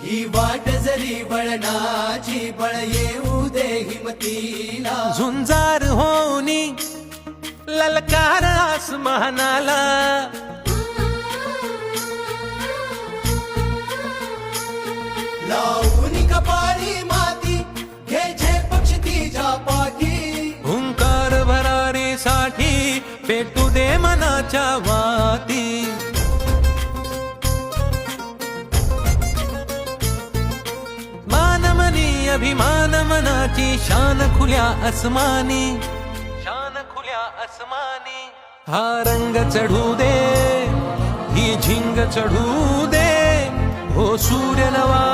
ही वाट जरी वळणाची बळ येऊ दे हिमतीला झुंजार होनी ललकार आसमानाला लावून कपाळी माती घ्यायचे पक्ष तिच्या पाठी हुंकार भरारीसाठी पेटू दे मनाच्या वाती मानमनी अभिमान मनाची शान खुल्या आसमानी शान खुल्या आसमानी हा रंग चढू दे ही झिंग चढू दे हो सूर्य नवा